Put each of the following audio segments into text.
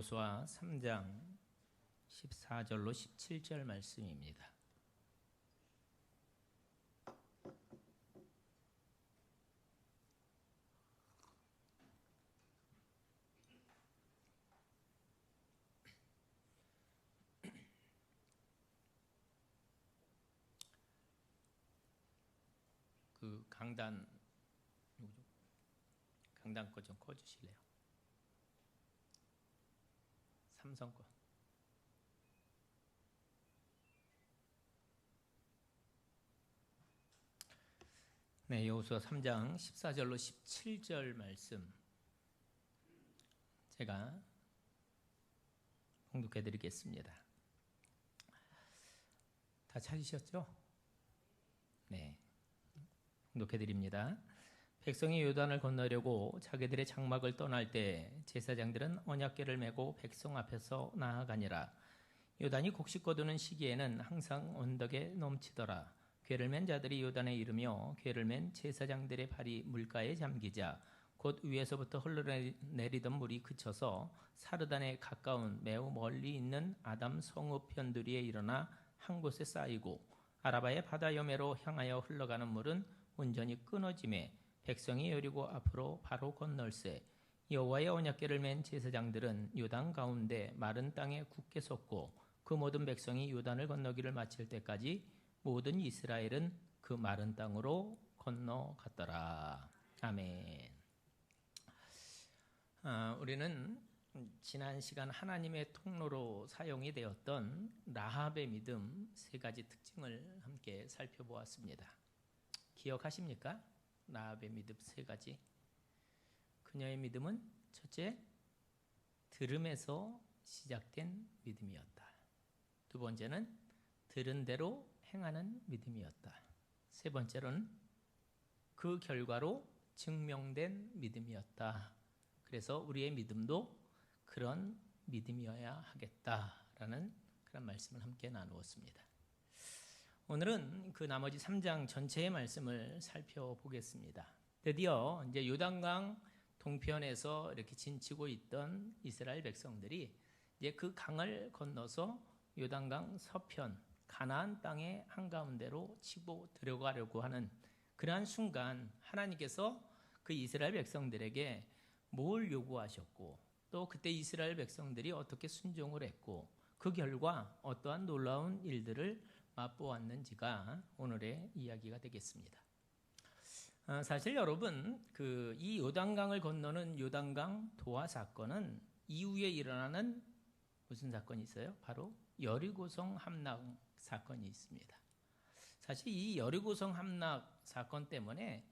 여호수아 3장 14절로 17절 말씀입니다. 그 강단 거 좀 꺼주실래요? 삼성 거. 네, 여호수아 3장 14절로 17절 말씀 제가 봉독해 드리겠습니다. 다 찾으셨죠? 네, 봉독해 드립니다. 백성이 요단을 건너려고 자기들의 장막을 떠날 때 제사장들은 언약궤를 메고 백성 앞에서 나아가니라. 요단이 곡식 거두는 시기에는 항상 언덕에 넘치더라. 궤를 맨 자들이 요단에 이르며 궤를 맨 제사장들의 발이 물가에 잠기자 곧 위에서부터 흘러내리던 물이 그쳐서 사르단에 가까운 매우 멀리 있는 아담 성읍 편두리에 일어나 한 곳에 쌓이고 아라바의 바다 여매로 향하여 흘러가는 물은 온전히 끊어지매 백성이 여리고 앞으로 바로 건널세. 여호와의 언약궤를 맨 제사장들은 요단 가운데 마른 땅에 굳게 섰고 그 모든 백성이 요단을 건너기를 마칠 때까지 모든 이스라엘은 그 마른 땅으로 건너갔더라. 아멘. 우리는 지난 시간 하나님의 통로로 사용이 되었던 라합의 믿음 세 가지 특징을 함께 살펴보았습니다. 기억하십니까? 라합의 믿음 세 가지. 그녀의 믿음은 첫째, 들음에서 시작된 믿음이었다. 두 번째는 들은 대로 행하는 믿음이었다. 세 번째로는 그 결과로 증명된 믿음이었다. 그래서 우리의 믿음도 그런 믿음이어야 하겠다라는 그런 말씀을 함께 나누었습니다. 오늘은 그 나머지 3장 전체의 말씀을 살펴보겠습니다. 드디어 이제 요단강 동편에서 이렇게 진치고 있던 이스라엘 백성들이 이제 그 강을 건너서 요단강 서편 가나안 땅의 한가운데로 치고 들어가려고 하는 그러한 순간 하나님께서 그 이스라엘 백성들에게 뭘 요구하셨고 또 그때 이스라엘 백성들이 어떻게 순종을 했고 그 결과 어떠한 놀라운 일들을 맛보았는지가 오늘의 이야기가 되겠습니다. 사실 여러분 이 요단강을 건너는 요단강 도하 사건은 이후에 일어나는 무슨 사건이 있어요? 바로 여리고성 함락 사건이 있습니다. 사실 이 여리고성 함락 사건 때문에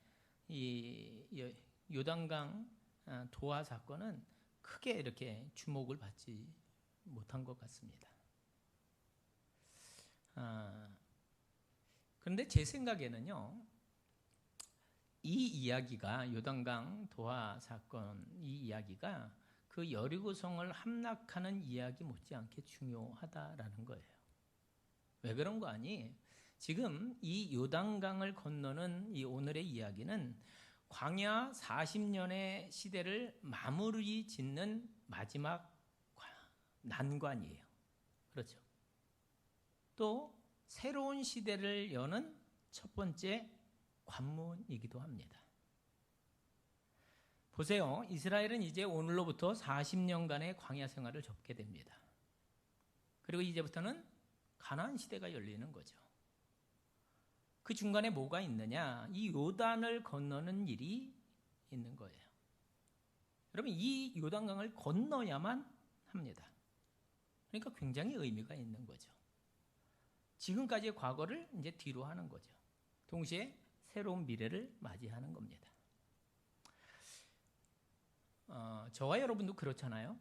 이 요단강 도하 사건은 크게 이렇게 주목을 받지 못한 것 같습니다. 그런데 제 생각에는요, 이 이야기가 요단강 도하 사건 이 이야기가 그 여리고성을 함락하는 이야기 못지않게 중요하다라는 거예요. 왜 그런 거 아니? 지금 이 요단강을 건너는 이 오늘의 이야기는 광야 40년의 시대를 마무리 짓는 마지막 난관이에요. 그렇죠? 또 새로운 시대를 여는 첫 번째 관문이기도 합니다. 보세요. 이스라엘은 이제 오늘로부터 40년간의 광야 생활을 접게 됩니다. 그리고 이제부터는 가나안 시대가 열리는 거죠. 그 중간에 뭐가 있느냐? 이 요단을 건너는 일이 있는 거예요. 여러분, 이 요단강을 건너야만 합니다. 그러니까 굉장히 의미가 있는 거죠. 지금까지의 과거를 이제 뒤로 하는 거죠. 동시에 새로운 미래를 맞이하는 겁니다. 저와 여러분도 그렇잖아요.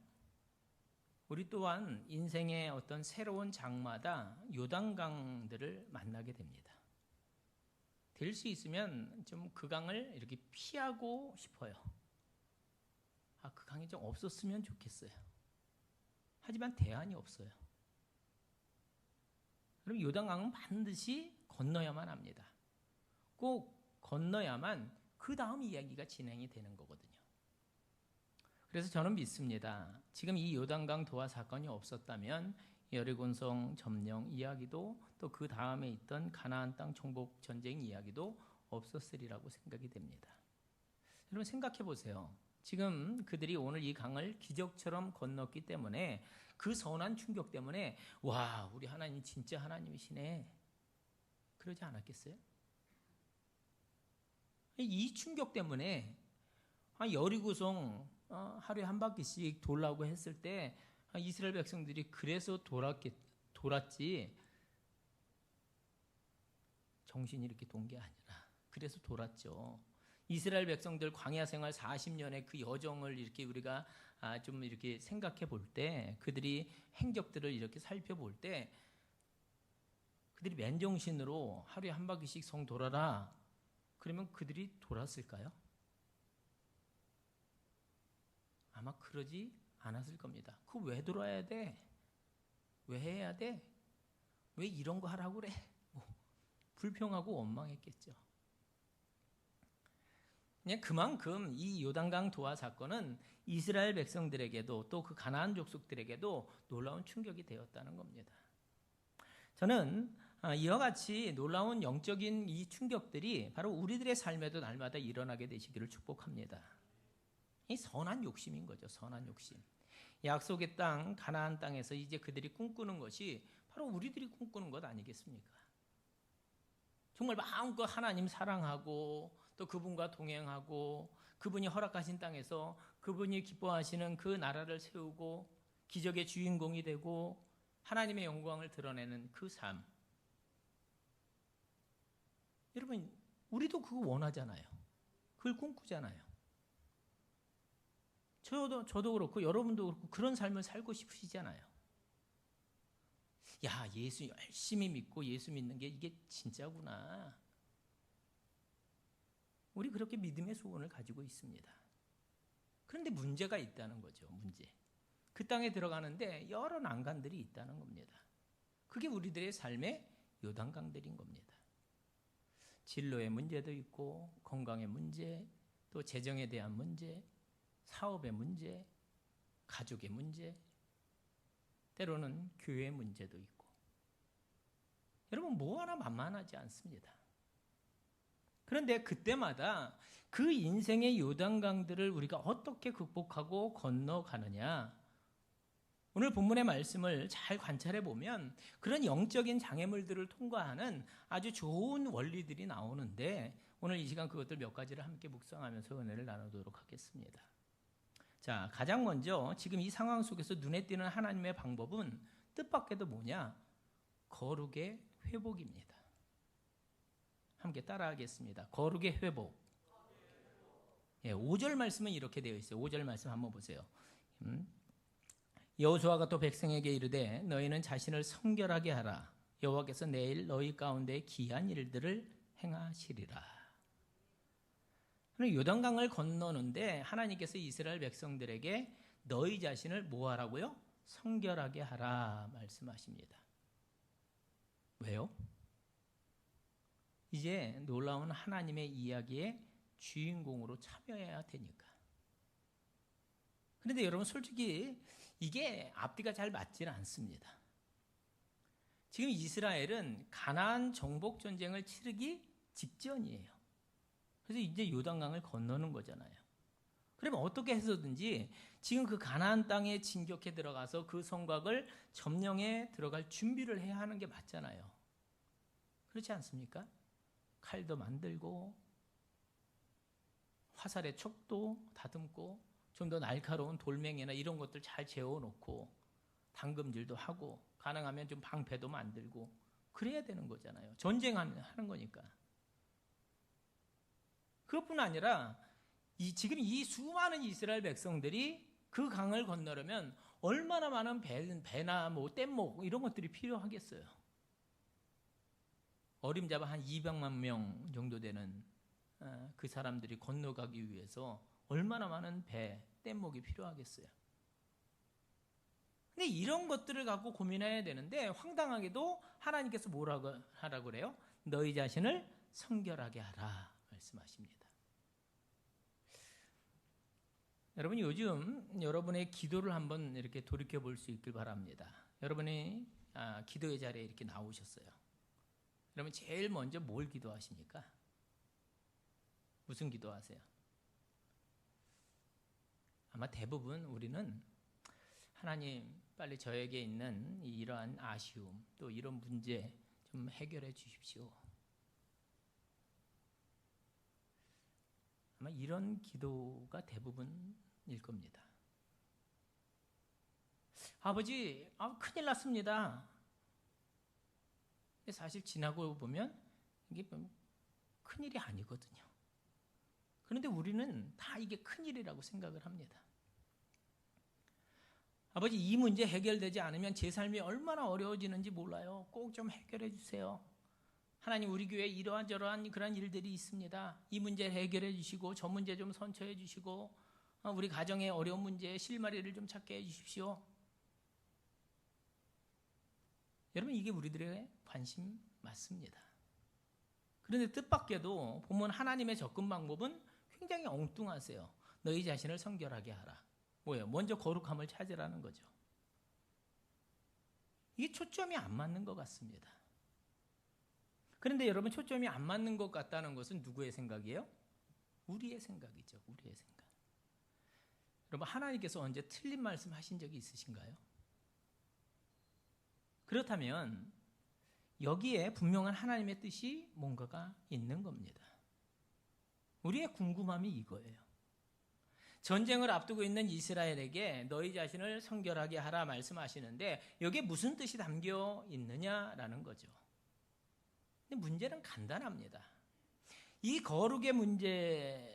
우리 또한 인생의 어떤 새로운 장마다 요단강들을 만나게 됩니다. 될 수 있으면 좀 그 강을 이렇게 피하고 싶어요. 그 강이 좀 없었으면 좋겠어요. 하지만 대안이 없어요. 그럼 요단강은 반드시 건너야만 합니다. 꼭 건너야만 그 다음 이야기가 진행이 되는 거거든요. 그래서 저는 믿습니다. 지금 이 요단강 도하 사건이 없었다면 여리고성 점령 이야기도 또 그 다음에 있던 가나안 땅 정복 전쟁 이야기도 없었으리라고 생각이 됩니다. 여러분 생각해 보세요. 지금 그들이 오늘 이 강을 기적처럼 건넜기 때문에 그 선한 충격 때문에 와, 우리 하나님 진짜 하나님이시네. 그러지 않았겠어요? 이 충격 때문에 여리고성 하루에 한 바퀴씩 돌라고 했을 때 이스라엘 백성들이 그래서 돌았지 정신이 이렇게 돈 게 아니라 그래서 돌았죠. 이스라엘 백성들 광야 생활 40년의 그 여정을 이렇게 우리가 좀 이렇게 생각해 볼 때, 그들이 행적들을 이렇게 살펴볼 때 그들이 맨정신으로 하루에 한 바퀴씩 성 돌아라 그러면 그들이 돌았을까요? 아마 그러지 않았을 겁니다. 그거 왜 돌아야 돼? 왜 해야 돼? 왜 이런 거 하라고 그래? 불평하고 원망했겠죠. 그만큼 이 요단강 도하 사건은 이스라엘 백성들에게도 또 그 가나안 족속들에게도 놀라운 충격이 되었다는 겁니다. 저는 이와 같이 놀라운 영적인 이 충격들이 바로 우리들의 삶에도 날마다 일어나게 되시기를 축복합니다. 이 선한 욕심인 거죠. 선한 욕심. 약속의 땅 가나안 땅에서 이제 그들이 꿈꾸는 것이 바로 우리들이 꿈꾸는 것 아니겠습니까? 정말 마음껏 하나님 사랑하고 또 그분과 동행하고 그분이 허락하신 땅에서 그분이 기뻐하시는 그 나라를 세우고 기적의 주인공이 되고 하나님의 영광을 드러내는 그 삶. 여러분, 우리도 그거 원하잖아요. 그걸 꿈꾸잖아요. 저도 그렇고 여러분도 그렇고 그런 삶을 살고 싶으시잖아요. 야, 예수 열심히 믿고 예수 믿는 게 이게 진짜구나. 우리 그렇게 믿음의 소원을 가지고 있습니다. 그런데 문제가 있다는 거죠. 문제. 그 땅에 들어가는데 여러 난간들이 있다는 겁니다. 그게 우리들의 삶의 요단강들인 겁니다. 진로의 문제도 있고 건강의 문제, 또 재정에 대한 문제, 사업의 문제, 가족의 문제, 때로는 교회의 문제도 있고. 여러분 뭐 하나 만만하지 않습니다. 그런데 그때마다 그 인생의 요단강들을 우리가 어떻게 극복하고 건너가느냐. 오늘 본문의 말씀을 잘 관찰해 보면 그런 영적인 장애물들을 통과하는 아주 좋은 원리들이 나오는데 오늘 이 시간 그것들 몇 가지를 함께 묵상하면서 은혜를 나누도록 하겠습니다. 자, 가장 먼저 지금 이 상황 속에서 눈에 띄는 하나님의 방법은 뜻밖에도 뭐냐? 거룩의 회복입니다. 함께 따라하겠습니다. 거룩의 회복. 5절 말씀은 이렇게 되어 있어요. 5절 말씀 한번 보세요. 여호수아가 또 백성에게 이르되 너희는 자신을 성결하게 하라. 여호와께서 내일 너희 가운데 기이한 일들을 행하시리라. 요단강을 건너는데 하나님께서 이스라엘 백성들에게 너희 자신을 뭐 하라고요? 성결하게 하라 말씀하십니다. 왜요? 이제 놀라운 하나님의 이야기의 주인공으로 참여해야 되니까. 그런데 여러분 솔직히 이게 앞뒤가 잘 맞지는 않습니다. 지금 이스라엘은 가나안 정복 전쟁을 치르기 직전이에요. 그래서 이제 요단강을 건너는 거잖아요. 그러면 어떻게 해서든지 지금 그 가나안 땅에 진격해 들어가서 그 성곽을 점령해 들어갈 준비를 해야 하는 게 맞잖아요. 그렇지 않습니까? 칼도 만들고 화살의 촉도 다듬고 좀 더 날카로운 돌멩이나 이런 것들 잘 재워놓고 당금질도 하고 가능하면 좀 방패도 만들고 그래야 되는 거잖아요. 전쟁하는 거니까. 그것뿐 아니라 지금 이 수많은 이스라엘 백성들이 그 강을 건너려면 얼마나 많은 배나 뭐 뗏목 이런 것들이 필요하겠어요. 어림잡아 한 200만 명 정도 되는 그 사람들이 건너가기 위해서 얼마나 많은 배, 뗏목이 필요하겠어요. 근데 이런 것들을 갖고 고민해야 되는데 황당하게도 하나님께서 뭐라고 하라고 그래요? 너희 자신을 성결하게 하라 말씀하십니다. 여러분 요즘 여러분의 기도를 한번 이렇게 돌이켜 볼 수 있길 바랍니다. 여러분이 기도의 자리에 이렇게 나오셨어요. 여러분 제일 먼저 뭘 기도하십니까? 무슨 기도하세요? 아마 대부분 우리는 하나님 빨리 저에게 있는 이러한 아쉬움 또 이런 문제 좀 해결해 주십시오. 아마 이런 기도가 대부분일 겁니다. 아버지, 큰일 났습니다. 근데 사실 지나고 보면 이게 큰일이 아니거든요. 그런데 우리는 다 이게 큰일이라고 생각을 합니다. 아버지, 이 문제 해결되지 않으면 제 삶이 얼마나 어려워지는지 몰라요. 꼭 좀 해결해 주세요. 하나님, 우리 교회에 이러한저러한 그런 일들이 있습니다. 이 문제를 해결해 주시고 저 문제 좀 선처해 주시고 우리 가정의 어려운 문제에 실마리를 좀 찾게 해 주십시오. 여러분, 이게 우리들의 관심 맞습니다. 그런데 뜻밖에도 보면 하나님의 접근 방법은 굉장히 엉뚱하세요. 너희 자신을 성결하게 하라. 뭐예요? 먼저 거룩함을 찾으라는 거죠. 이게 초점이 안 맞는 것 같습니다. 그런데 여러분, 초점이 안 맞는 것 같다는 것은 누구의 생각이에요? 우리의 생각이죠. 우리의 생각. 여러분, 하나님께서 언제 틀린 말씀 하신 적이 있으신가요? 그렇다면 여기에 분명한 하나님의 뜻이 뭔가가 있는 겁니다. 우리의 궁금함이 이거예요. 전쟁을 앞두고 있는 이스라엘에게 너희 자신을 성결하게 하라 말씀하시는데 여기에 무슨 뜻이 담겨 있느냐라는 거죠. 근데 문제는 간단합니다. 이 거룩의 문제를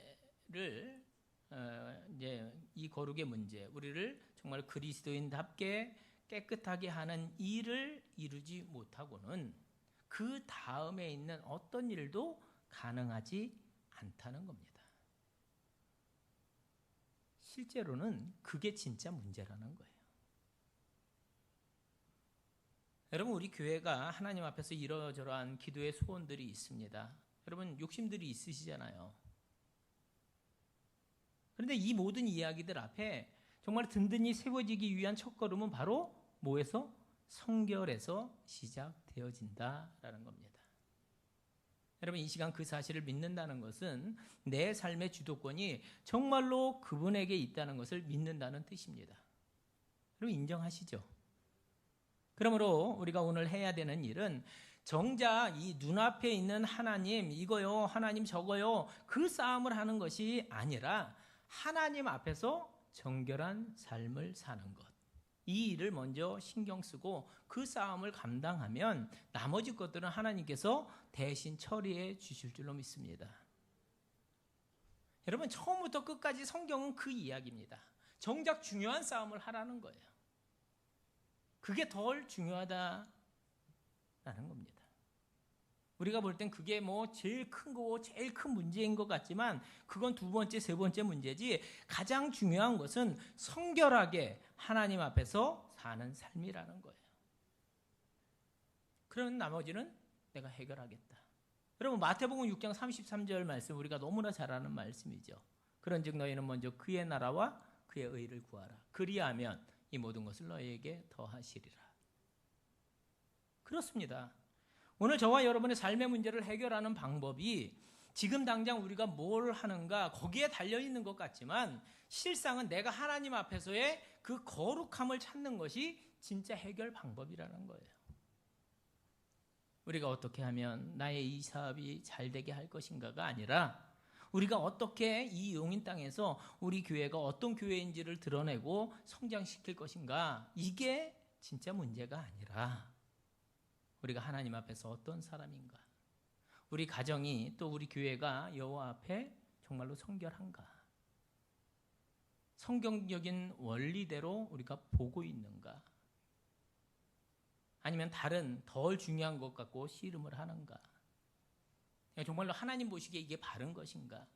이 거룩의 문제, 우리를 정말 그리스도인답게 깨끗하게 하는 일을 이루지 못하고는 그 다음에 있는 어떤 일도 가능하지 않다는 겁니다. 실제로는 그게 진짜 문제라는 거예요. 여러분, 우리 교회가 하나님 앞에서 이러저러한 기도의 소원들이 있습니다. 여러분, 욕심들이 있으시잖아요. 그런데 이 모든 이야기들 앞에 정말 든든히 세워지기 위한 첫걸음은 바로 뭐에서? 성결에서 시작되어진다라는 겁니다. 여러분, 이 시간 그 사실을 믿는다는 것은 내 삶의 주도권이 정말로 그분에게 있다는 것을 믿는다는 뜻입니다. 여러분, 인정하시죠? 그러므로 우리가 오늘 해야 되는 일은 정작 이 눈앞에 있는 하나님 이거요, 하나님 저거요, 그 싸움을 하는 것이 아니라 하나님 앞에서 정결한 삶을 사는 것. 이 일을 먼저 신경 쓰고 그 싸움을 감당하면 나머지 것들은 하나님께서 대신 처리해 주실 줄로 믿습니다. 여러분, 처음부터 끝까지 성경은 그 이야기입니다. 정작 중요한 싸움을 하라는 거예요. 그게 덜 중요하다라는 겁니다. 우리가 볼 땐 그게 제일 큰 거고 제일 큰 문제인 것 같지만 그건 두 번째, 세 번째 문제지 가장 중요한 것은 성결하게 하나님 앞에서 사는 삶이라는 거예요. 그러면 나머지는 내가 해결하겠다. 여러분, 마태복음 6장 33절 말씀 우리가 너무나 잘 아는 말씀이죠. 그런즉 너희는 먼저 그의 나라와 그의 의를 구하라. 그리하면 이 모든 것을 너희에게 더하시리라. 그렇습니다. 오늘 저와 여러분의 삶의 문제를 해결하는 방법이 지금 당장 우리가 뭘 하는가 거기에 달려있는 것 같지만 실상은 내가 하나님 앞에서의 그 거룩함을 찾는 것이 진짜 해결 방법이라는 거예요. 우리가 어떻게 하면 나의 이 사업이 잘 되게 할 것인가가 아니라 우리가 어떻게 이 용인 땅에서 우리 교회가 어떤 교회인지를 드러내고 성장시킬 것인가, 이게 진짜 문제가 아니라 우리가 하나님 앞에서 어떤 사람인가, 우리 가정이 또 우리 교회가 여호와 앞에 정말로 성결한가, 성경적인 원리대로 우리가 보고 있는가, 아니면 다른 덜 중요한 것 갖고 씨름을 하는가, 정말로 하나님 보시기에 이게 바른 것인가,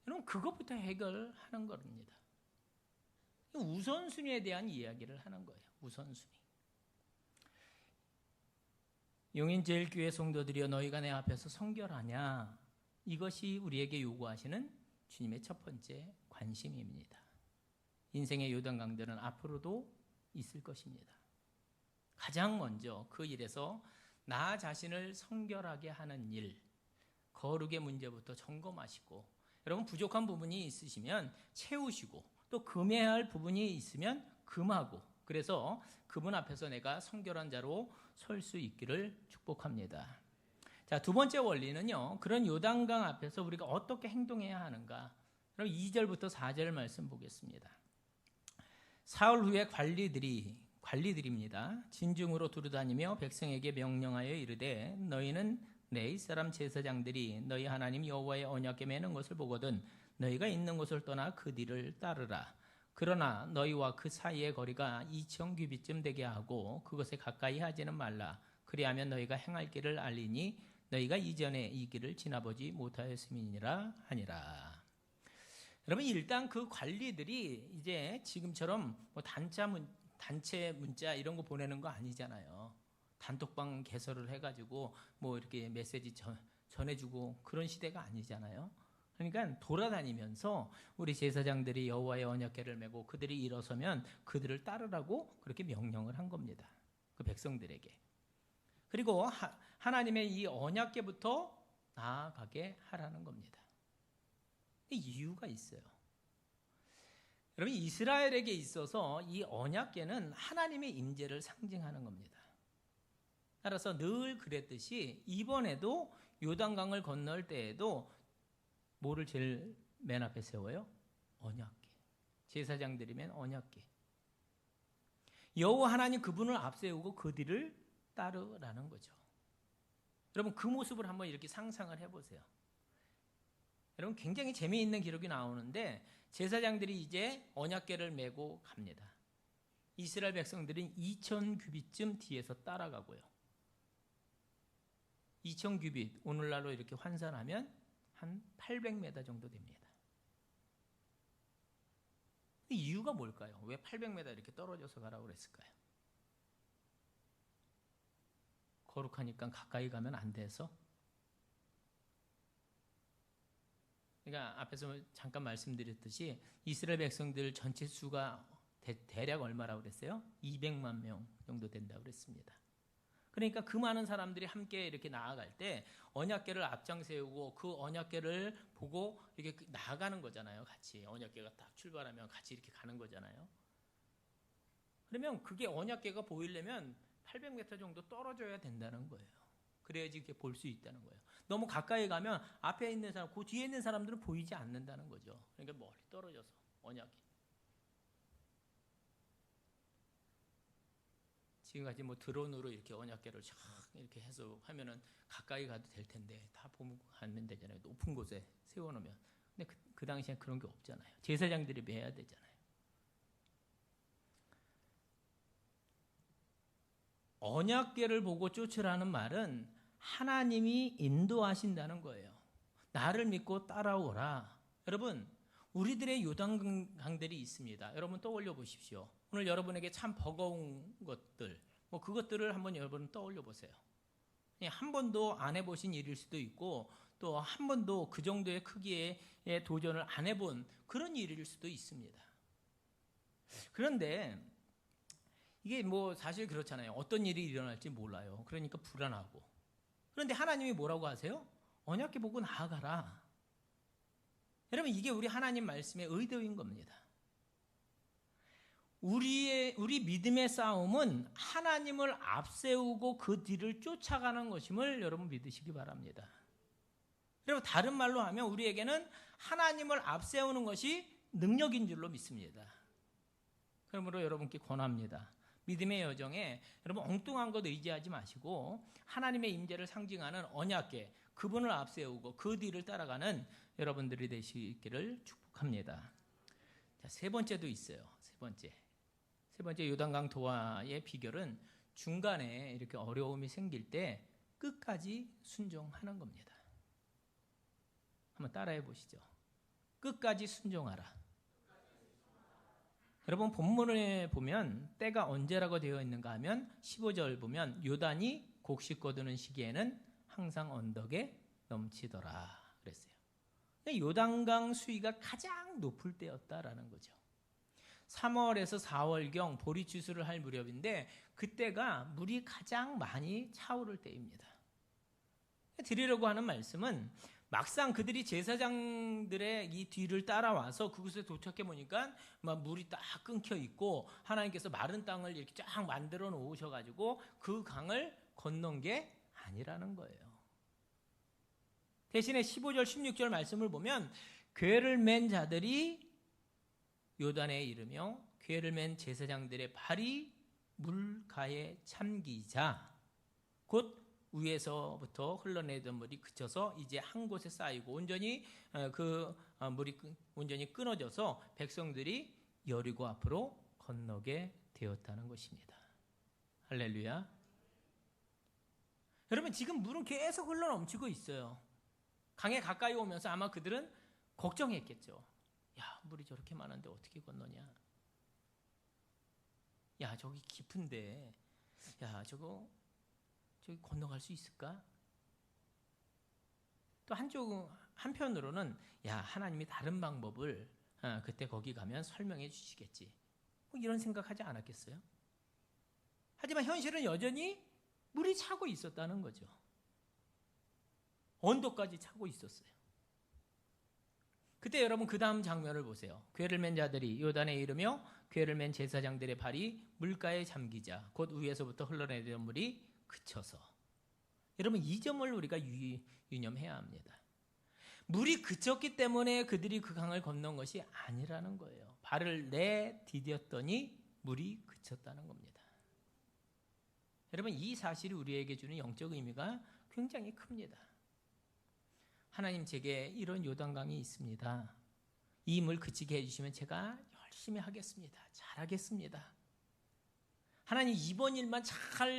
여러분, 그것부터 해결하는 겁니다. 우선순위에 대한 이야기를 하는 거예요. 우선순위. 용인제일교회 성도들이여 너희가 내 앞에서 성결하냐, 이것이 우리에게 요구하시는 주님의 첫 번째 관심입니다. 인생의 요단강들은 앞으로도 있을 것입니다. 가장 먼저 그 일에서 나 자신을 성결하게 하는 일, 거룩의 문제부터 점검하시고, 여러분 부족한 부분이 있으시면 채우시고, 또 금해야 할 부분이 있으면 금하고, 그래서 그분 앞에서 내가 성결한 자로 설 수 있기를 축복합니다. 자, 두 번째 원리는요, 그런 요단강 앞에서 우리가 어떻게 행동해야 하는가. 그럼 2절부터 4절 말씀 보겠습니다. 사흘 후에 관리들입니다. 진중으로 두루다니며 백성에게 명령하여 이르되 너희는 내 이스라엘 제사장들이 너희 하나님 여호와의 언약궤 매는 것을 보거든 너희가 있는 곳을 떠나 그 뒤를 따르라. 그러나 너희와 그 사이의 거리가 2천 규빗쯤 되게 하고 그것에 가까이 하지는 말라. 그리하면 너희가 행할 길을 알리니 너희가 이전에 이 길을 지나보지 못하였음이니라 하니라. 여러분, 일단 그 관리들이 이제 지금처럼 뭐 단체 문자 이런 거 보내는 거 아니잖아요. 단톡방 개설을 해가지고 뭐 이렇게 메시지 전해주고 그런 시대가 아니잖아요. 그러니까 돌아다니면서 우리 제사장들이 여호와의 언약궤를 메고 그들이 일어서면 그들을 따르라고 그렇게 명령을 한 겁니다. 그 백성들에게. 그리고 하나님의 이 언약궤부터 나아가게 하라는 겁니다. 이유가 있어요. 여러분, 이스라엘에게 있어서 이 언약궤는 하나님의 임재를 상징하는 겁니다. 따라서 늘 그랬듯이 이번에도 요단강을 건널 때에도 뭐를 제일 맨 앞에 세워요? 언약궤. 제사장들이면 언약궤. 여호와 하나님 그분을 앞세우고 그 뒤를 따르라는 거죠. 여러분, 그 모습을 한번 이렇게 상상을 해보세요. 여러분, 굉장히 재미있는 기록이 나오는데 제사장들이 이제 언약궤를 메고 갑니다. 이스라엘 백성들은 2천 규빗쯤 뒤에서 따라가고요. 2천 규빗 오늘날로 이렇게 환산하면 한 800m 정도 됩니다. 이유가 뭘까요? 왜 800m 이렇게 떨어져서 가라고 그랬을까요? 거룩하니까 가까이 가면 안 돼서? 그러니까 앞에서 잠깐 말씀드렸듯이 이스라엘 백성들 전체 수가 대략 얼마라고 그랬어요? 200만 명 정도 된다고 그랬습니다. 그러니까 그 많은 사람들이 함께 이렇게 나아갈 때 언약궤를 앞장 세우고 그 언약궤를 보고 이렇게 나아가는 거잖아요. 같이 언약궤가 딱 출발하면 같이 이렇게 가는 거잖아요. 그러면 그게 언약궤가 보이려면 800m 정도 떨어져야 된다는 거예요. 그래야지 이렇게 볼 수 있다는 거예요. 너무 가까이 가면 앞에 있는 사람, 그 뒤에 있는 사람들은 보이지 않는다는 거죠. 그러니까 멀리 떨어져서 언약궤. 지금까지 뭐 드론으로 이렇게 언약궤를 쫙 이렇게 해서 하면은 가까이 가도 될 텐데 다 보면 가면 되잖아요. 높은 곳에 세워놓으면. 근데 그 당시엔 그런 게 없잖아요. 제사장들이 매야 되잖아요. 언약궤를 보고 쫓으라는 말은 하나님이 인도하신다는 거예요. 나를 믿고 따라오라. 여러분, 우리들의 요단강들이 있습니다. 여러분 떠올려 보십시오. 오늘 여러분에게 참 버거운 것들, 뭐 그것들을 한번 여러분 떠올려 보세요. 한 번도 안 해보신 일일 수도 있고 또 한 번도 그 정도의 크기의 도전을 안 해본 그런 일일 수도 있습니다. 그런데 이게 뭐 사실 그렇잖아요. 어떤 일이 일어날지 몰라요. 그러니까 불안하고. 그런데 하나님이 뭐라고 하세요? 언약궤 보고 나아가라. 여러분, 이게 우리 하나님 말씀의 의도인 겁니다. 우리 믿음의 싸움은 하나님을 앞세우고 그 뒤를 쫓아가는 것임을 여러분 믿으시기 바랍니다. 여러분, 다른 말로 하면 우리에게는 하나님을 앞세우는 것이 능력인 줄로 믿습니다. 그러므로 여러분께 권합니다. 믿음의 여정에 여러분 엉뚱한 것 의지하지 마시고 하나님의 임재를 상징하는 언약궤, 그분을 앞세우고 그 뒤를 따라가는 여러분들이 되시기를 축복합니다. 자, 세 번째도 있어요. 세 번째 요단강 도하의 비결은 중간에 이렇게 어려움이 생길 때 끝까지 순종하는 겁니다. 한번 따라해 보시죠. 끝까지 순종하라. 여러분, 본문에 보면 때가 언제라고 되어 있는가 하면 15절 보면 요단이 곡식 거두는 시기에는 항상 언덕에 넘치더라 그랬어요. 요단강 수위가 가장 높을 때였다라는 거죠. 3월에서 4월경 보리추수를 할 무렵인데 그때가 물이 가장 많이 차오를 때입니다. 드리려고 하는 말씀은 막상 그들이 제사장들의 이 뒤를 따라와서 그곳에 도착해 보니까 막 물이 딱 끊겨 있고 하나님께서 마른 땅을 이렇게 쫙 만들어 놓으셔가지고 그 강을 건넌 게 아니라는 거예요. 대신에 15절 16절 말씀을 보면 궤를 맨 자들이 요단에 이르며 궤를 맨 제사장들의 발이 물가에 참기자 곧 위에서부터 흘러내던 물이 그쳐서 이제 한 곳에 쌓이고 온전히 물이 온전히 끊어져서 백성들이 여리고 앞으로 건너게 되었다는 것입니다. 할렐루야. 여러분 지금 물은 계속 흘러넘치고 있어요. 강에 가까이 오면서 아마 그들은 걱정했겠죠. 야, 물이 저렇게 많은데 어떻게 건너냐. 야, 저기 깊은데 야, 저기 건너갈 수 있을까? 또 한편으로는 야, 하나님이 다른 방법을 그때 거기 가면 설명해 주시겠지. 뭐 이런 생각하지 않았겠어요? 하지만 현실은 여전히 물이 차고 있었다는 거죠. 언덕까지 차고 있었어요. 그때 여러분 그 다음 장면을 보세요. 궤를 맨 자들이 요단에 이르며 궤를 맨 제사장들의 발이 물가에 잠기자 곧 위에서부터 흘러내리던 물이 그쳐서. 여러분 이 점을 우리가 유념해야 합니다. 물이 그쳤기 때문에 그들이 그 강을 건넌 것이 아니라는 거예요. 발을 내디뎠더니 물이 그쳤다는 겁니다. 여러분 이 사실이 우리에게 주는 영적 의미가 굉장히 큽니다. 하나님 제게 이런 요단강이 있습니다. 이 물 그치게 해주시면 제가 열심히 하겠습니다. 잘하겠습니다. 하나님 이번 일만 잘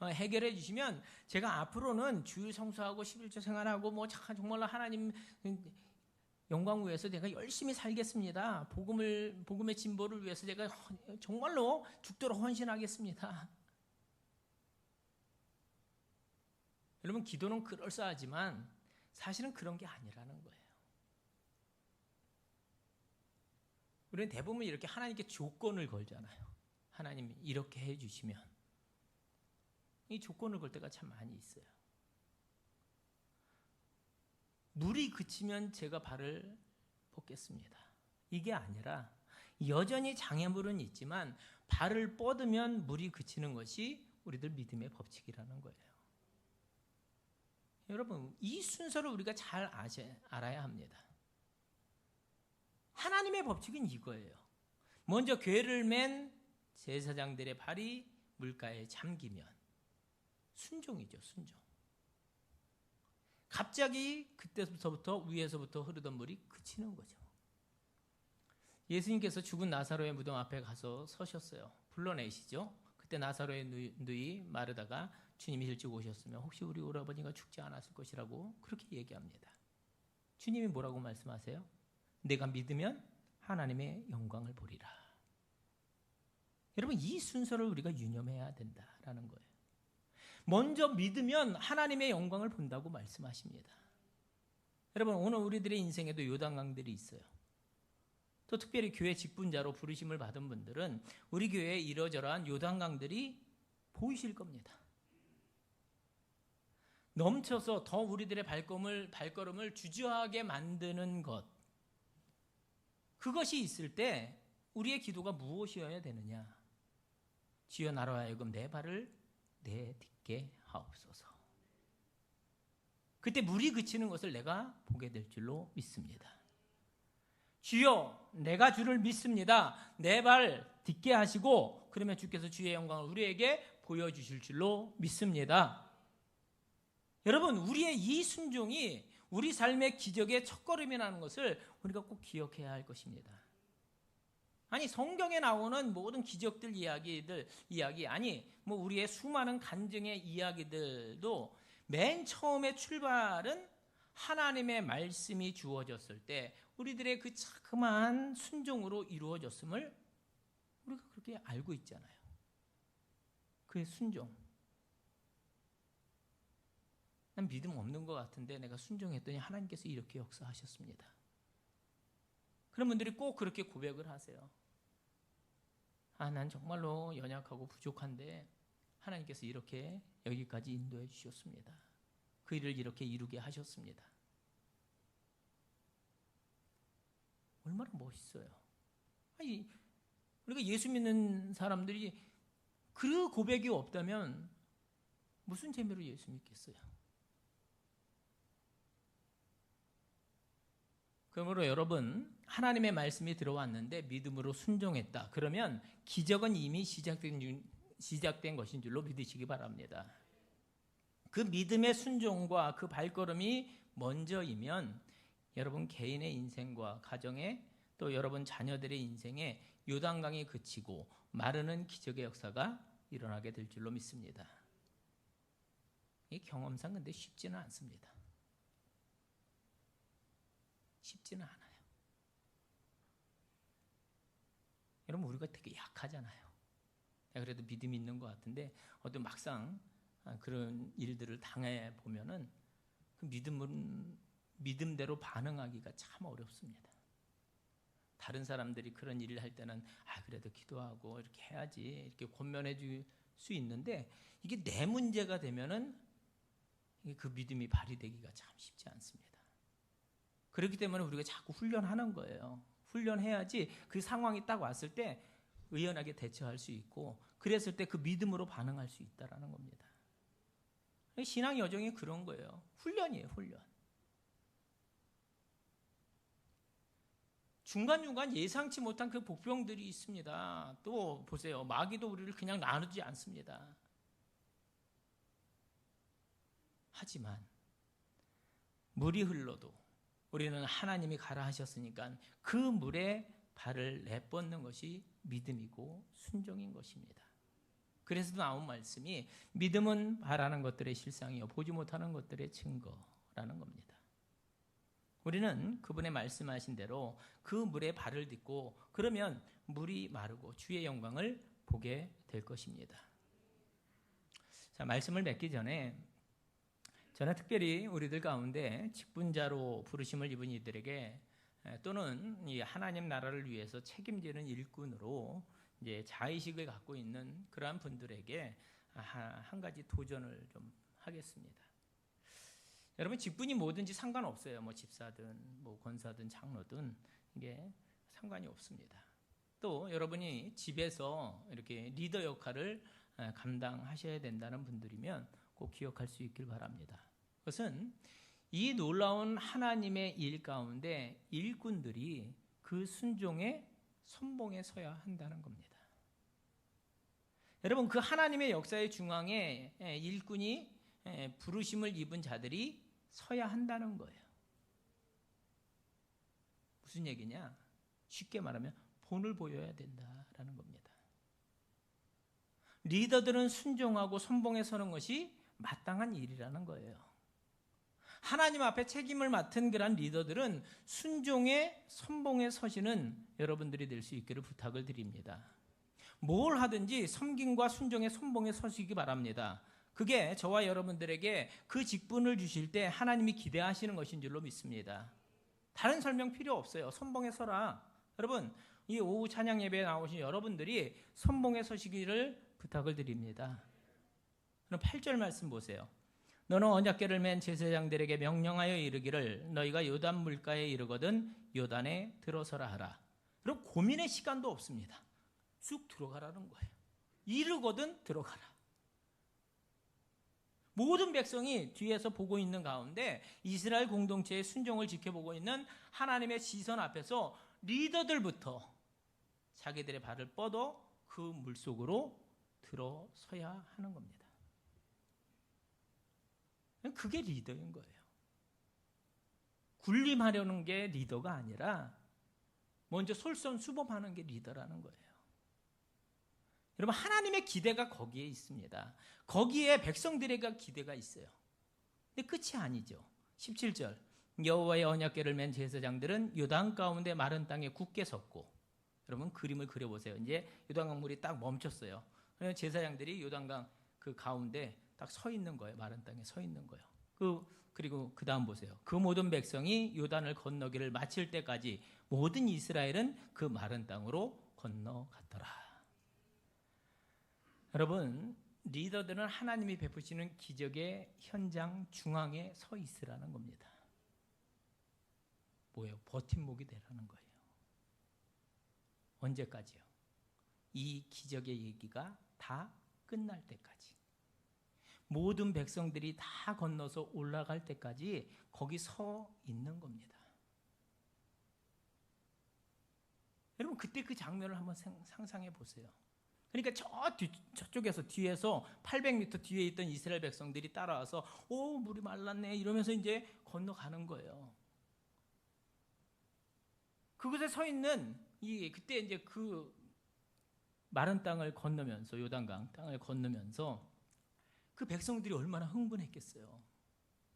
해결해 주시면 제가 앞으로는 주일 성수하고 11조 생활하고 뭐 정말로 하나님 영광 위해서 제가 열심히 살겠습니다. 복음의 진보를 위해서 제가 정말로 죽도록 헌신하겠습니다. 여러분 기도는 그럴싸하지만 사실은 그런 게 아니라는 거예요. 우리는 대부분 이렇게 하나님께 조건을 걸잖아요. 하나님 이렇게 해주시면. 이 조건을 걸 때가 참 많이 있어요. 물이 그치면 제가 발을 뻗겠습니다. 이게 아니라 여전히 장애물은 있지만 발을 뻗으면 물이 그치는 것이 우리들 믿음의 법칙이라는 거예요. 여러분 이 순서를 우리가 잘 알아야 합니다. 하나님의 법칙은 이거예요. 먼저 궤를 맨 제사장들의 발이 물가에 잠기면 순종이죠. 순종. 갑자기 그때부터 위에서부터 흐르던 물이 그치는 거죠. 예수님께서 죽은 나사로의 무덤 앞에 가서 서셨어요. 불러내시죠. 그때 나사로의 누이 마르다가 주님이 일찍 오셨으면 혹시 우리 오라버니가 죽지 않았을 것이라고 그렇게 얘기합니다. 주님이 뭐라고 말씀하세요? 내가 믿으면 하나님의 영광을 보리라. 여러분 이 순서를 우리가 유념해야 된다라는 거예요. 먼저 믿으면 하나님의 영광을 본다고 말씀하십니다. 여러분 오늘 우리들의 인생에도 요단강들이 있어요. 또 특별히 교회 직분자로 부르심을 받은 분들은 우리 교회에 이러저러한 요단강들이 보이실 겁니다. 넘쳐서 더 우리들의 발걸음을 주저하게 만드는 것. 그것이 있을 때 우리의 기도가 무엇이어야 되느냐? 주여 나로 하여금 내 발을 내딛게 하옵소서. 그때 물이 그치는 것을 내가 보게 될 줄로 믿습니다. 주여 내가 주를 믿습니다. 내 발 딛게 하시고 그러면 주께서 주의 영광을 우리에게 보여주실 줄로 믿습니다. 여러분 우리의 이 순종이 우리 삶의 기적의 첫걸음이라는 것을 우리가 꼭 기억해야 할 것입니다. 아니 성경에 나오는 모든 기적들 이야기 아니 뭐 우리의 수많은 간증의 이야기들도 맨 처음에 출발은 하나님의 말씀이 주어졌을 때 우리들의 그 자그마한 순종으로 이루어졌음을 우리가 그렇게 알고 있잖아요. 그 순종. 난 믿음 없는 것 같은데 내가 순종했더니 하나님께서 이렇게 역사하셨습니다. 그런 분들이 꼭 그렇게 고백을 하세요. 난 정말로 연약하고 부족한데 하나님께서 이렇게 여기까지 인도해 주셨습니다. 그 일을 이렇게 이루게 하셨습니다. 얼마나 멋있어요. 아니, 우리가 예수 믿는 사람들이 그 고백이 없다면 무슨 재미로 예수 믿겠어요? 그러므로 여러분, 하나님의 말씀이 들어왔는데 믿음으로 순종했다. 그러면 기적은 이미 시작된 것인 줄로 믿으시기 바랍니다. 그 믿음의 순종과 그 발걸음이 먼저이면 여러분 개인의 인생과 가정의 또 여러분 자녀들의 인생에 요단강이 그치고 마르는 기적의 역사가 일어나게 될 줄로 믿습니다. 이 경험상 근데 쉽지는 않습니다. 쉽지는 않아요. 여러분 우리가 되게 약하잖아요. 그래도 믿음이 있는 것 같은데 어떤 막상 그런 일들을 당해 보면은 그 믿음대로 반응하기가 참 어렵습니다. 다른 사람들이 그런 일을 할 때는 그래도 기도하고 이렇게 해야지 이렇게 권면해 줄 수 있는데 이게 내 문제가 되면은 그 믿음이 발휘되기가 참 쉽지 않습니다. 그렇기 때문에 우리가 자꾸 훈련하는 거예요. 훈련해야지 그 상황이 딱 왔을 때 의연하게 대처할 수 있고 그랬을 때 그 믿음으로 반응할 수 있다라는 겁니다. 신앙 여정이 그런 거예요. 훈련이에요, 훈련. 중간중간 예상치 못한 그 복병들이 있습니다. 또 보세요. 마귀도 우리를 그냥 나누지 않습니다. 하지만 물이 흘러도 우리는 하나님이 가라 하셨으니까 그 물에 발을 내뻗는 것이 믿음이고 순종인 것입니다. 그래서 나온 말씀이 믿음은 바라는 것들의 실상이요 보지 못하는 것들의 증거라는 겁니다. 우리는 그분의 말씀하신 대로 그 물에 발을 딛고 그러면 물이 마르고 주의 영광을 보게 될 것입니다. 자, 말씀을 맺기 전에 저는 특별히 우리들 가운데 직분자로 부르심을 입은 이들에게 또는 이 하나님 나라를 위해서 책임지는 일꾼으로 이제 자의식을 갖고 있는 그러한 분들에게 한 가지 도전을 좀 하겠습니다. 여러분 직분이 뭐든지 상관없어요. 뭐 집사든 뭐 권사든 장로든 이게 상관이 없습니다. 또 여러분이 집에서 이렇게 리더 역할을 감당하셔야 된다는 분들이면 꼭 기억할 수 있길 바랍니다. 그것은 이 놀라운 하나님의 일 가운데 일꾼들이 그 순종의 선봉에 서야 한다는 겁니다. 여러분 그 하나님의 역사의 중앙에 일꾼이 부르심을 입은 자들이 서야 한다는 거예요. 무슨 얘기냐? 쉽게 말하면 본을 보여야 된다라는 겁니다. 리더들은 순종하고 선봉에 서는 것이 마땅한 일이라는 거예요. 하나님 앞에 책임을 맡은 그런 리더들은 순종의 선봉에 서시는 여러분들이 될 수 있기를 부탁을 드립니다. 뭘 하든지 섬김과 순종의 선봉에 서시기 바랍니다. 그게 저와 여러분들에게 그 직분을 주실 때 하나님이 기대하시는 것인 줄로 믿습니다. 다른 설명 필요 없어요. 선봉에 서라. 여러분 이 오후 찬양 예배에 나오신 여러분들이 선봉에 서시기를 부탁을 드립니다. 그럼 8절 말씀 보세요. 너는 언약궤를 맨 제사장들에게 명령하여 이르기를 너희가 요단 물가에 이르거든 요단에 들어서라 하라. 그럼 고민의 시간도 없습니다. 쑥 들어가라는 거예요. 이르거든 들어가라. 모든 백성이 뒤에서 보고 있는 가운데 이스라엘 공동체의 순종을 지켜보고 있는 하나님의 시선 앞에서 리더들부터 자기들의 발을 뻗어 그 물속으로 들어서야 하는 겁니다. 그게 리더인 거예요. 군림하려는 게 리더가 아니라 먼저 솔선수범하는 게 리더라는 거예요. 여러분 하나님의 기대가 거기에 있습니다. 거기에 백성들에게 기대가 있어요. 근데 끝이 아니죠. 17절 여호와의 언약궤를 맨 제사장들은 요단 가운데 마른 땅에 굳게 섰고 여러분 그림을 그려보세요. 이제 요단강 물이 딱 멈췄어요. 그래서 제사장들이 요단강 그 가운데 딱 서 있는 거예요. 마른 땅에 서 있는 거예요. 그리고 그 다음 보세요. 그 모든 백성이 요단을 건너기를 마칠 때까지 모든 이스라엘은 그 마른 땅으로 건너갔더라. 여러분, 리더들은 하나님이 베푸시는 기적의 현장 중앙에 서 있으라는 겁니다. 뭐예요? 버팀목이 되라는 거예요. 언제까지요? 이 기적의 얘기가 다 끝날 때까지. 모든 백성들이 다 건너서 올라갈 때까지 거기 서 있는 겁니다. 여러분, 그때 그 장면을 한번 상상해 보세요. 그러니까 저쪽에서 뒤에서 800m 뒤에 있던 이스라엘 백성들이 따라와서 오, 물이 말랐네 이러면서 이제 건너가는 거예요. 그곳에 서 있는 그때 이제 그 마른 땅을 건너면서, 요단강 땅을 건너면서 그 백성들이 얼마나 흥분했겠어요.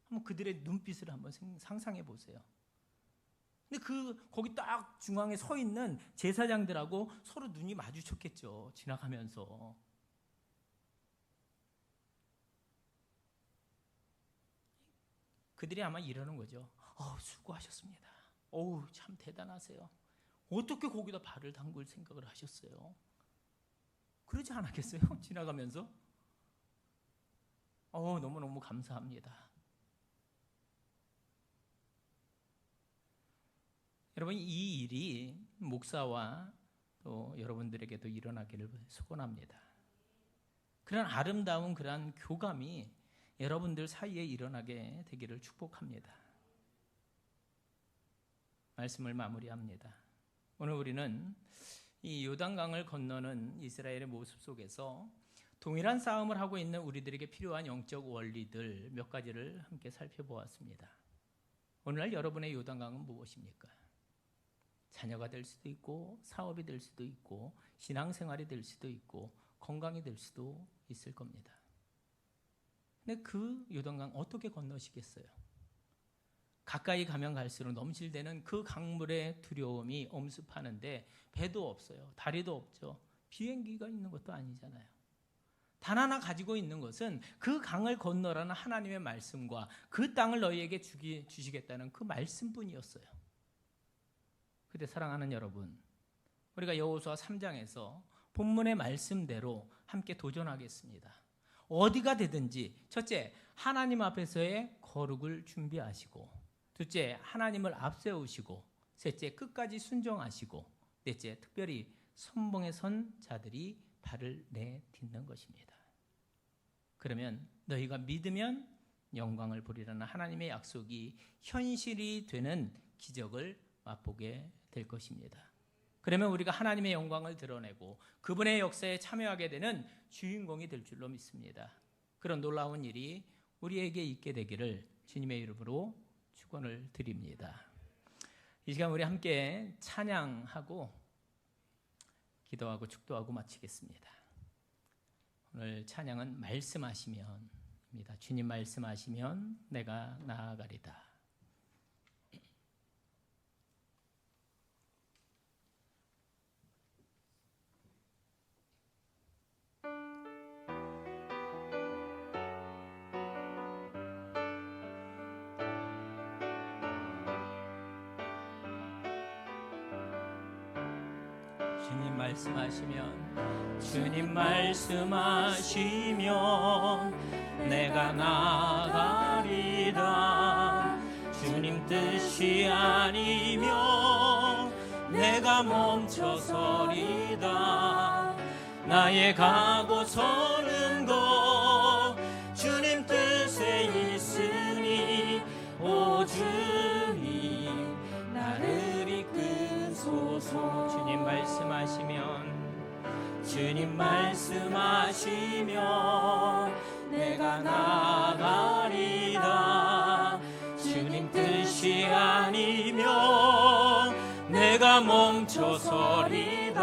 한번 그들의 눈빛을 한번 상상해 보세요. 근데 거기 딱 중앙에 서 있는 제사장들하고 서로 눈이 마주쳤겠죠. 지나가면서. 그들이 아마 이러는 거죠. 수고하셨습니다. 참 대단하세요. 어떻게 거기다 발을 담글 생각을 하셨어요? 그러지 않았겠어요? 지나가면서? 너무너무 감사합니다. 여러분, 이 일이 목사와 또 여러분들에게도 일어나기를 소원합니다. 그런 아름다운 그런 교감이 여러분들 사이에 일어나게 되기를 축복합니다. 말씀을 마무리합니다. 오늘 우리는 이 요단강을 건너는 이스라엘의 모습 속에서 동일한 싸움을 하고 있는 우리들에게 필요한 영적 원리들 몇 가지를 함께 살펴보았습니다. 오늘날 여러분의 요단강은 무엇입니까? 자녀가 될 수도 있고, 사업이 될 수도 있고, 신앙생활이 될 수도 있고, 건강이 될 수도 있을 겁니다. 근데 그 요단강 어떻게 건너시겠어요? 가까이 가면 갈수록 넘실대는 그 강물의 두려움이 엄습하는데 배도 없어요. 다리도 없죠. 비행기가 있는 것도 아니잖아요. 단 하나 가지고 있는 것은 그 강을 건너라는 하나님의 말씀과 그 땅을 너희에게 주시겠다는 그 말씀뿐이었어요. 그때 사랑하는 여러분, 우리가 여호수아 3장에서 본문의 말씀대로 함께 도전하겠습니다. 어디가 되든지 첫째, 하나님 앞에서의 거룩을 준비하시고, 둘째, 하나님을 앞세우시고, 셋째, 끝까지 순종하시고, 넷째, 특별히 선봉에 선 자들이 발을 내딛는 것입니다. 그러면 너희가 믿으면 영광을 보리라는 하나님의 약속이 현실이 되는 기적을 맛보게 될 것입니다. 그러면 우리가 하나님의 영광을 드러내고 그분의 역사에 참여하게 되는 주인공이 될 줄로 믿습니다. 그런 놀라운 일이 우리에게 있게 되기를 주님의 이름으로 축원을 드립니다. 이 시간 우리 함께 찬양하고 기도하고 축도하고 마치겠습니다. 오늘 찬양은 말씀하시면입니다. 주님 말씀하시면 내가 나아가리다. 주님 말씀하시면, 주님 말씀하시면 내가 나아가리다. 주님 뜻이 아니면 내가 멈춰서리다. 나의 가고 서는 것 주님 뜻에 있으니, 오 주님 나를 이끄소서. 주님 말씀하시면, 주님 말씀하시면 내가 나아가리다. 주님 뜻이 아니면 내가 멈춰서리다.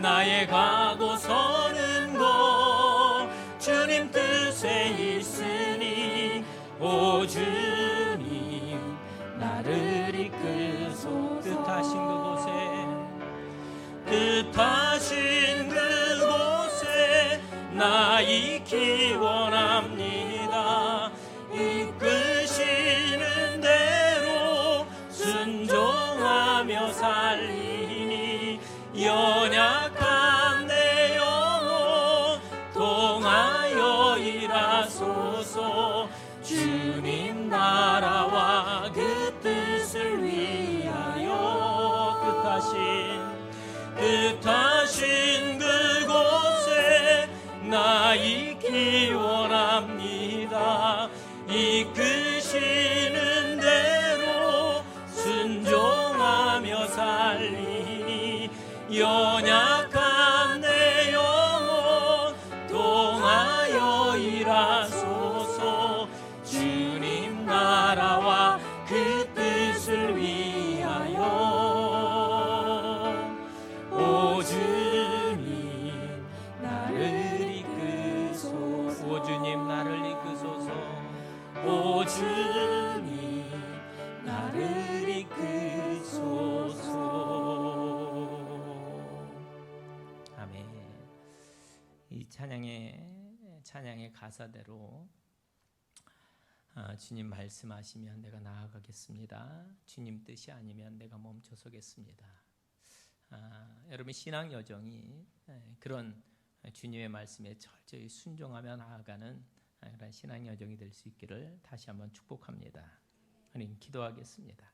나의 가고 서는 곳 주님 뜻에 있으니, 오 주님 나를 이끌소. 뜻하신 그곳에 나 있기 원합니다. 이끄시는 대로 순종하며 살리니, 연약한 내 영혼 일하소서. 주님 나라와 그 뜻을 위하여 뜻하신 그곳에 나 있기 원합니다. 이끄시는 대로 순종하며 살리니 연약한 내 영혼 통하여 일하소서. 주님 나라와 그 뜻을 위하여 오 주님 나를 이끄소서. 오 주님 나를 이끄소서. 오 주님 나를 이끄소서. 아멘. 이 찬양의 가사대로 주님 말씀하시면 내가 나아가겠습니다. 주님 뜻이 아니면 내가 멈춰서겠습니다. 여러분 신앙 여정이 그런 주님의 말씀에 철저히 순종하며 나아가는 그런 신앙 여정이 될 수 있기를 다시 한번 축복합니다. 하나님 기도하겠습니다.